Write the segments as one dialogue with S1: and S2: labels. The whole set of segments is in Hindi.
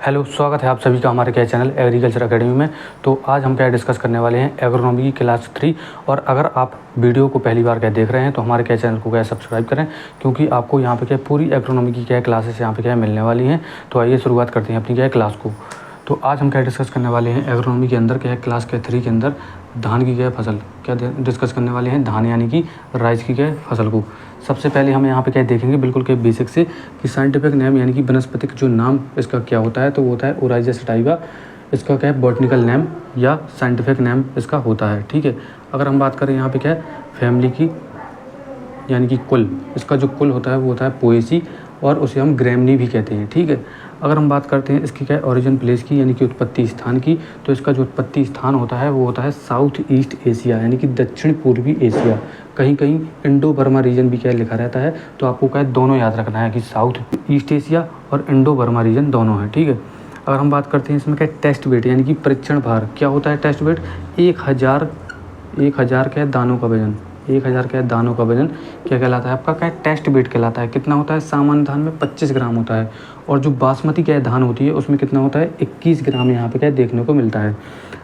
S1: हेलो, स्वागत है आप सभी का हमारे क्या चैनल एग्रीकल्चर एकेडमी में। तो आज हम क्या डिस्कस करने वाले हैं एग्रोनॉमी की क्लास 3। और अगर आप वीडियो को पहली बार क्या देख रहे हैं तो हमारे क्या चैनल को क्या सब्सक्राइब करें, क्योंकि आपको यहाँ पे क्या पूरी एग्रोनॉमी की क्या क्लासेस यहाँ पे क्या मिलने वाली हैं। तो आइए शुरुआत करते हैं अपनी क्या क्लास को। तो आज हम क्या डिस्कस करने वाले हैं एग्रोनॉमी के अंदर क्या है, क्लास के 3 के अंदर धान की क्या फसल क्या डिस्कस करने वाले हैं, धान यानी कि राइस की क्या फसल को। सबसे पहले हम यहाँ पे क्या देखेंगे बिल्कुल के बेसिक से कि साइंटिफिक नेम यानी कि वनस्पतिक जो नाम इसका क्या होता है, तो वो होता है ओराइजा सटाइवा। इसका क्या है बॉटनिकल नेम या साइंटिफिक नेम इसका होता है। ठीक है, अगर हम बात करें यहाँ पे क्या है फैमिली की यानी कि कुल, इसका जो कुल होता है वो होता है पोएसी और उसे हम ग्रैमनी भी कहते हैं। ठीक है, अगर हम बात करते हैं इसकी क्या है ओरिजिन प्लेस की यानी कि उत्पत्ति स्थान की, तो इसका जो उत्पत्ति स्थान होता है वो होता है साउथ ईस्ट एशिया यानी कि दक्षिण पूर्वी एशिया। कहीं कहीं इंडो बर्मा रीजन भी क्या लिखा रहता है, तो आपको क्या है दोनों याद रखना है कि साउथ ईस्ट एशिया और इंडो बर्मा रीजन दोनों है। ठीक है, अगर हम बात करते हैं इसमें क्या टेस्ट वेट यानी कि परीक्षण भार क्या होता है, टेस्ट वेट 1000 क्या है दानों का वजन, 1000 क्या है दानों का वजन क्या कहलाता है आपका, क्या है टेस्ट वेट कहलाता है। कितना होता है, सामान्य धान में 25 ग्राम होता है और जो बासमती क्या है धान होती है उसमें कितना होता है 21 ग्राम यहाँ पे क्या है देखने को मिलता है।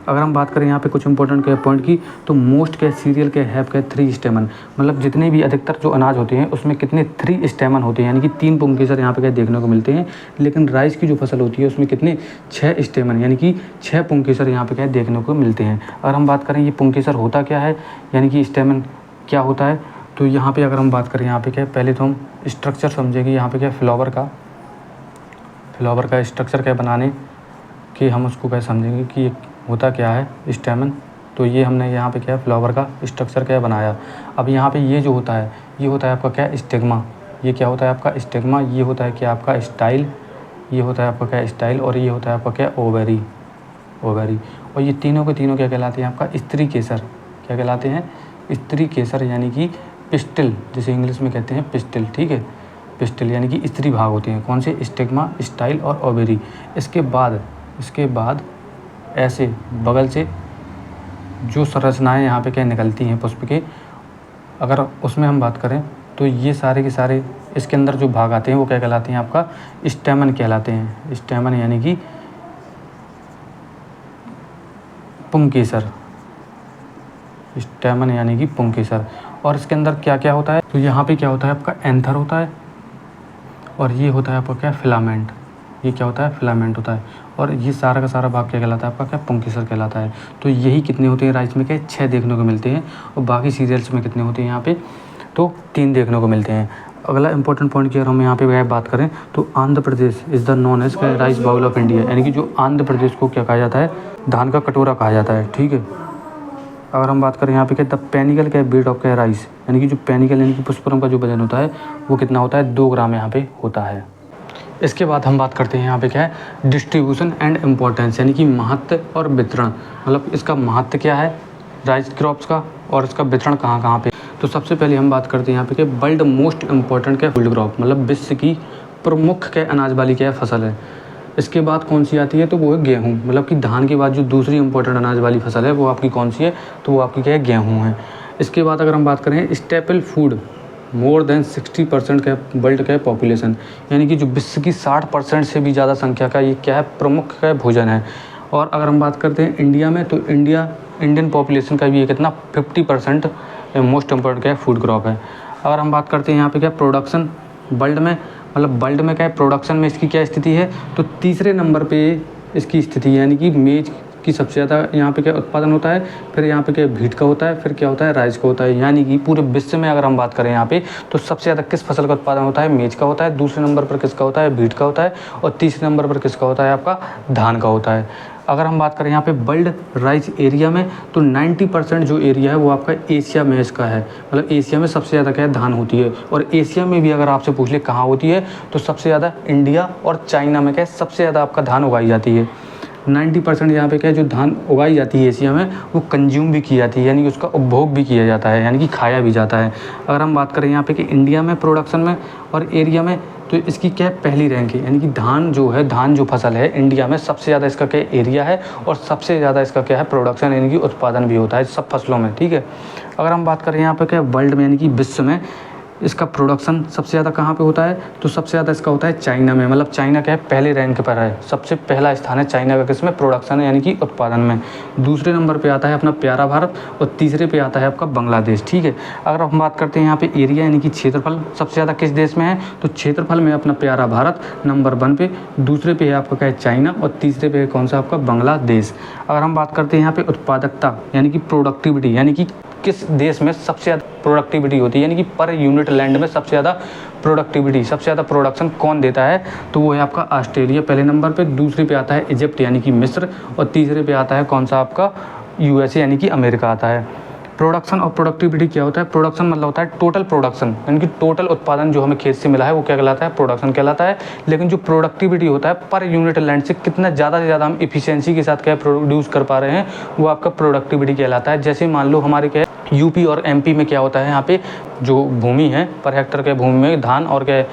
S1: अगर हम बात करें यहाँ पे कुछ इंपॉर्टेंट क्या पॉइंट की, तो मोस्ट क्या सीरियल के हैव क्या 3 स्टेमन, मतलब जितने भी अधिकतर जो अनाज होते हैं उसमें कितने 3 स्टेमन होते हैं यानी कि 3 पुंकेसर यहाँ पे क्या देखने को मिलते हैं। लेकिन राइस की जो फसल होती है उसमें कितने 6 स्टेमन यानी कि 6 पुंकेसर यहाँ पे क्या देखने को मिलते हैं। अगर हम बात करें ये पुंकेसर होता क्या है यानी कि स्टेमन क्या होता है, तो यहाँ पे अगर हम बात करें यहाँ पे क्या पहले तो हम स्ट्रक्चर समझेंगे। यहाँ पे क्या फ्लावर का स्ट्रक्चर क्या बनाने कि हम उसको क्या समझेंगे कि होता क्या है स्टेमन। तो ये हमने यहाँ पे क्या फ्लावर का स्ट्रक्चर क्या बनाया। अब यहाँ पे ये जो होता है ये होता है आपका क्या स्टिग्मा, ये क्या होता है आपका स्टिग्मा, ये होता है क्या आपका स्टाइल, ये होता है आपका क्या स्टाइल और ये होता है आपका क्या ओवेरी। और ये तीनों के तीनों क्या कहलाते हैं आपका स्त्री केसर, क्या कहलाते हैं स्त्री केसर यानी कि पिस्टिल, जिसे इंग्लिश में कहते हैं पिस्टिल। ठीक है, पिस्टिल यानी कि स्त्री भाग होते हैं कौन से, स्टिग्मा, स्टाइल और ओवेरी। इसके बाद ऐसे बगल से जो संरचनाएं यहाँ पे क्या निकलती हैं पुष्प के, अगर उसमें हम बात करें तो ये सारे के सारे इसके अंदर जो भाग आते हैं वो क्या कहलाते हैं आपका स्टेमन कहलाते हैं। स्टेमन यानी कि पुंकेसर, स्टेमन यानी कि पुंकेसर। और इसके अंदर क्या क्या होता है, तो यहाँ पे क्या होता है आपका एंथर होता है और ये होता है आपका क्या फिलामेंट, ये क्या होता है फिलामेंट होता है। और ये सारा का सारा भाग क्या कहलाता है आपका क्या पुंकेसर कहलाता है। तो यही कितने होते हैं राइस में क्या 6 देखने को मिलते हैं और बाकी सीरियल्स में कितने होते हैं यहाँ पे, तो 3 देखने को मिलते हैं। अगला इंपॉर्टेंट पॉइंट की अगर हम यहाँ पे बात करें तो Andhra Pradesh is the known as rice bowl of India, यानी कि जो आंध्र प्रदेश को क्या कहा जाता है धान का कटोरा कहा जाता है। ठीक है, अगर हम बात करें यहाँ पे क्या द पेनिकल क्या वेट ऑफ क्या राइस, यानी कि जो पेनिकल यानी कि पुष्परम का जो वजन होता है वो कितना होता है 2 ग्राम यहाँ पे होता है। इसके बाद हम बात करते हैं यहाँ पे क्या है डिस्ट्रीब्यूशन एंड इम्पोर्टेंस, यानी कि महत्व और वितरण, मतलब इसका महत्व क्या है राइस क्रॉप्स का और इसका वितरण कहाँ कहाँ पे। तो सबसे पहले हम बात करते हैं यहाँ पे क्या वर्ल्ड मोस्ट इम्पॉर्टेंट क्या फूड क्रॉप, मतलब विश्व की प्रमुख क्या अनाज वाली क्या फसल है। इसके बाद कौन सी आती है, तो वो है गेहूँ, मतलब कि धान के बाद जो दूसरी इंपॉर्टेंट अनाज वाली फसल है वो आपकी कौन सी है, तो वो आपकी क्या है गेहूँ है। इसके बाद अगर हम बात करें स्टेपल फूड मोर देन 60% का वर्ल्ड का पॉपुलेशन, यानी कि जो विश्व की 60% से भी ज़्यादा संख्या का ये क्या है प्रमुख का भोजन है। और अगर हम बात करते हैं इंडिया में, तो इंडियन पॉपुलेशन का भी ये कितना 50% मोस्ट इम्पोर्टेंट क्या है फूड क्रॉप है। अगर हम बात करते हैं यहाँ पे क्या प्रोडक्शन वर्ल्ड में, मतलब वर्ल्ड में क्या है प्रोडक्शन में इसकी क्या स्थिति है, तो तीसरे नंबर पे इसकी स्थिति है, यानी कि मेज की सबसे ज़्यादा यहाँ पे क्या उत्पादन होता है, फिर यहाँ पे क्या व्हीट का होता है, फिर क्या होता है राइस का होता है। यानी कि पूरे विश्व में अगर हम बात करें यहाँ पे तो सबसे ज़्यादा किस फसल का उत्पादन होता है, मेज का होता है, दूसरे नंबर पर किसका होता है व्हीट का होता है और तीसरे नंबर पर किसका होता है आपका धान का होता है। अगर हम बात करें यहाँ पे वर्ल्ड राइस एरिया में, तो 90% जो एरिया है वो आपका एशिया में इसका है, मतलब एशिया में सबसे ज़्यादा क्या है धान होती है। और एशिया में भी अगर आपसे पूछ ले कहाँ होती है, तो सबसे ज़्यादा इंडिया और चाइना में क्या है सबसे ज़्यादा आपका धान उगाई जाती है। 90% यहाँ पे क्या है जो धान उगाई जाती है एशिया में वो कंज्यूम भी की जाती है, यानी कि उसका उपभोग भी किया जाता है, यानी कि खाया भी जाता है। अगर हम बात करें यहाँ पे कि इंडिया में प्रोडक्शन में और एरिया में, तो इसकी क्या है पहली रैंक है, यानी कि धान जो फसल है इंडिया में सबसे ज़्यादा इसका क्या एरिया है और सबसे ज़्यादा इसका क्या है प्रोडक्शन यानी कि उत्पादन भी होता है सब फसलों में। ठीक है, अगर हम बात करें यहाँ पे क्या वर्ल्ड में यानी कि विश्व में इसका प्रोडक्शन सबसे ज़्यादा कहाँ पे होता है, तो सबसे ज़्यादा इसका होता है चाइना में। मतलब चाइना क्या है, पहले रैंक पर है, सबसे पहला स्थान है चाइना का किसमें, प्रोडक्शन है यानी कि उत्पादन में। दूसरे नंबर पे आता है अपना प्यारा भारत और तीसरे पे आता है आपका बांग्लादेश। ठीक है, अगर हम बात करते हैं यहाँ पे एरिया यानी कि क्षेत्रफल सबसे ज़्यादा किस देश में है, तो क्षेत्रफल में अपना प्यारा भारत नंबर 1 पे, दूसरे पे है आपका क्या है चाइना और तीसरे पे है कौन सा आपका बांग्लादेश। अगर हम बात करते हैं यहाँ पे उत्पादकता यानी कि प्रोडक्टिविटी यानी कि किस देश में सबसे ज़्यादा प्रोडक्टिविटी होती है, यानी कि पर यूनिट लैंड में सबसे ज़्यादा प्रोडक्टिविटी, सबसे ज़्यादा प्रोडक्शन कौन देता है, तो वो है आपका ऑस्ट्रेलिया पहले नंबर पे, दूसरे पे आता है इजिप्ट यानी कि मिस्र और तीसरे पे आता है कौन सा आपका यूएसए यानी कि अमेरिका आता है। प्रोडक्शन और प्रोडक्टिविटी क्या होता है, प्रोडक्शन मतलब होता है टोटल प्रोडक्शन यानी कि टोटल उत्पादन जो हमें खेत से मिला है वो क्या कहलाता है, प्रोडक्शन कहलाता है। लेकिन जो प्रोडक्टिविटी होता है पर यूनिट लैंड से कितना ज़्यादा से ज़्यादा हम इफिशियंसी के साथ क्या प्रोड्यूस कर पा रहे हैं, वो आपका प्रोडक्टिविटी कहलाता है। जैसे मान लो हमारे क्या यूपी और एमपी में क्या होता है, यहाँ पे जो भूमि है पर हेक्टर के भूमि में धान और क्या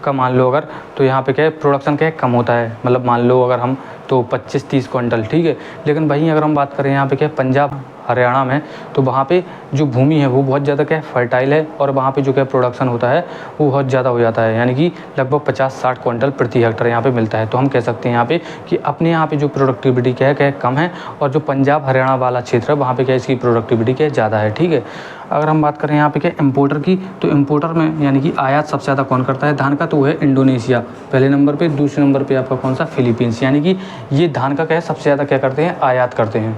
S1: का मान लो अगर, तो यहाँ पे क्या है प्रोडक्शन क्या है कम होता है, मतलब मान लो अगर हम तो 25-30 क्विंटल। ठीक है, लेकिन वहीं अगर हम बात करें यहाँ पे क्या है पंजाब हरियाणा में, तो वहाँ पे जो भूमि है वो बहुत ज़्यादा क्या है फर्टाइल है और वहाँ पे जो क्या प्रोडक्शन होता है वो बहुत ज़्यादा हो जाता है, यानी कि लगभग 50-60 क्विंटल प्रति हेक्टर यहाँ पे मिलता है। तो हम कह सकते हैं यहाँ पे कि अपने यहाँ पे जो प्रोडक्टिविटी क्या है कम है और जो पंजाब हरियाणा वाला क्षेत्र है वहाँ पे क्या इसकी प्रोडक्टिविटी क्या ज़्यादा है। ठीक है, अगर हम बात करें यहाँ पे क्या इम्पोर्टर की, तो इम्पोर्टर में यानी कि आयात सबसे ज़्यादा कौन करता है धान का, तो वो है इंडोनेशिया पहले नंबर पे, दूसरे नंबर पे आपका कौन सा फिलीपींस, यानी कि ये धान का क्या है सबसे ज़्यादा क्या करते हैं आयात करते हैं।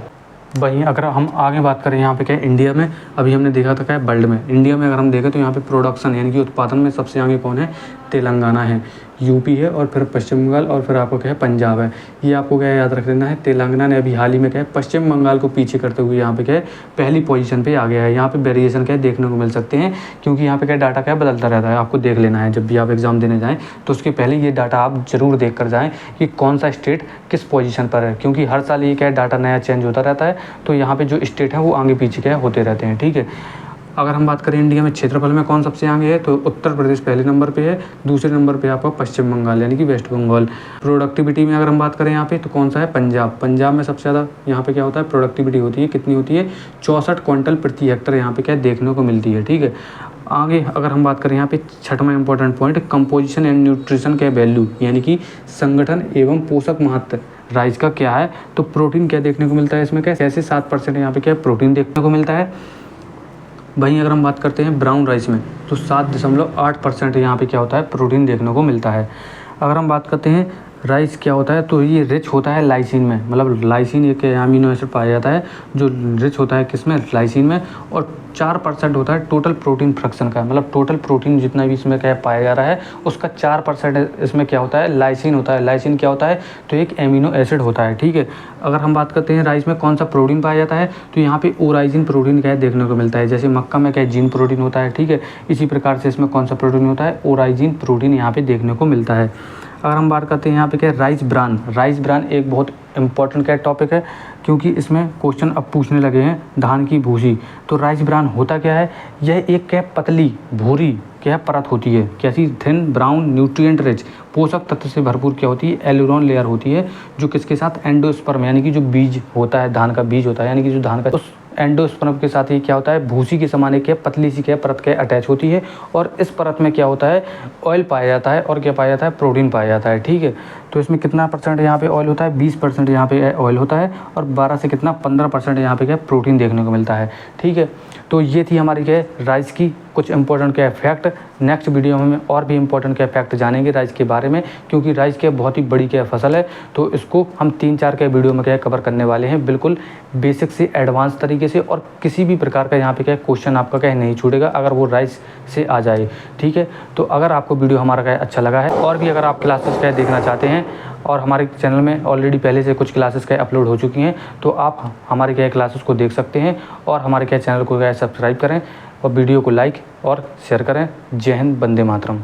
S1: वहीं अगर हम आगे बात करें यहाँ पे क्या है इंडिया में, अभी हमने देखा था क्या है वर्ल्ड में, इंडिया में अगर हम देखें तो यहाँ पे प्रोडक्शन यानी कि उत्पादन में सबसे आगे कौन है, तेलंगाना है, यूपी है और फिर पश्चिम बंगाल और फिर आपको क्या है पंजाब है। ये आपको क्या है याद रख लेना है। तेलंगाना ने अभी हाल ही में क्या है पश्चिम बंगाल को पीछे करते हुए यहाँ पे क्या है पहली पोजीशन पे आ गया है। यहाँ पे वेरिएशन क्या है देखने को मिल सकते हैं, क्योंकि यहाँ पे क्या डाटा क्या है बदलता रहता है, आपको देख लेना है। जब भी आप एग्ज़ाम देने जाएँ तो उसके पहले ये डाटा आप ज़रूर देख कर जाएँ कि कौन सा स्टेट किस पोजीशन पर है, क्योंकि हर साल ये क्या है डाटा नया चेंज होता रहता है। तो यहाँ पे जो स्टेट हैं वो आगे पीछे क्या होते रहते हैं। ठीक है, अगर हम बात करें इंडिया में क्षेत्रफल में कौन सबसे आगे है, तो उत्तर प्रदेश पहले नंबर पे है, दूसरे नंबर पे आपका पश्चिम बंगाल यानी कि वेस्ट बंगाल। प्रोडक्टिविटी में अगर हम बात करें यहाँ पे तो कौन सा है, पंजाब। पंजाब में सबसे ज़्यादा यहाँ पे क्या होता है प्रोडक्टिविटी होती है, कितनी होती है 64 क्विंटल प्रति हेक्टर यहाँ पे क्या देखने को मिलती है। ठीक है, आगे अगर हम बात करें यहाँ पे छठवां important point, composition and nutrition का वैल्यू यानी कि संगठन एवं पोषक महत्व राइस का क्या है, तो प्रोटीन क्या देखने को मिलता है इसमें, क्या 6-7% यहाँ पे क्या प्रोटीन देखने को मिलता है। वहीं अगर हम बात करते हैं ब्राउन राइस में तो 7.8% यहाँ पे क्या होता है प्रोटीन देखने को मिलता है। अगर हम बात करते हैं राइस क्या होता है, तो ये रिच होता है लाइसिन में, मतलब लाइसिन एक अमीनो एसिड पाया जाता है जो रिच होता है किसमें, लाइसिन में। और 4% होता है टोटल प्रोटीन फ्रैक्शन का, मतलब टोटल प्रोटीन जितना भी इसमें क्या पाया जा रहा है उसका 4% इसमें क्या होता है लाइसिन होता है। लाइसिन क्या होता है, तो एक एमिनो एसिड होता है। ठीक है, अगर हम बात करते हैं राइस में कौन सा प्रोटीन पाया जाता है, तो यहाँ पे ओराइजिन प्रोटीन क्या है देखने को मिलता है। जैसे मक्का में क्या जीन प्रोटीन होता है, ठीक है, इसी प्रकार से इसमें कौन सा प्रोटीन होता है, ओराइजिन प्रोटीन यहाँ पे देखने को मिलता है। अगर हम बात करते हैं यहाँ पे क्या राइस ब्रान, राइस ब्रान एक बहुत इंपॉर्टेंट क्या टॉपिक है, क्योंकि इसमें क्वेश्चन अब पूछने लगे हैं धान की भूसी। तो राइस ब्रान होता क्या है, यह एक क्या पतली भूरी क्या परत होती है, कैसी, थिन ब्राउन न्यूट्रिएंट रिच, पोषक तत्व से भरपूर क्या होती है, एलुरोन लेयर होती है, जो किसके साथ, एंडोस्पर्म यानी कि जो बीज होता है धान का बीज होता है, यानी कि जो धान का उस एंडोस्पर्म के साथ ही क्या होता है भूसी के समान एक पतली सी क्या परत क्या अटैच होती है। और इस परत में क्या होता है ऑयल पाया जाता है और क्या पाया जाता है प्रोटीन पाया जाता है। ठीक है, तो इसमें कितना परसेंट यहाँ पे ऑयल होता है, 20% यहाँ पे ऑयल होता है और 12 से कितना 15% यहाँ पे क्या प्रोटीन देखने को मिलता है। ठीक है, तो ये थी हमारी क्या राइस की कुछ इंपॉर्टेंट क्या फैक्ट। नेक्स्ट वीडियो में हम और भी इंपॉर्टेंट क्या फैक्ट जानेंगे राइस के बारे में, क्योंकि राइस क्या बहुत ही बड़ी क्या फसल है, तो इसको हम 3-4 के वीडियो में क्या कवर करने वाले हैं, बिल्कुल बेसिक से एडवांस तरीके से। और किसी भी प्रकार का यहाँ पे क्या क्वेश्चन आपका क्या नहीं छूटेगा अगर वो राइस से आ जाए। ठीक है, तो अगर आपको वीडियो हमारा क्या अच्छा लगा है और भी अगर आप क्लासेस क्या देखना चाहते हैं, और हमारे चैनल में ऑलरेडी पहले से कुछ क्लासेस क्या अपलोड हो चुकी हैं, तो आप हमारे क्या क्लासेस को देख सकते हैं और हमारे क्या चैनल को क्या सब्सक्राइब करें और वीडियो को लाइक और शेयर करें। जय हिंद, वंदे मातरम।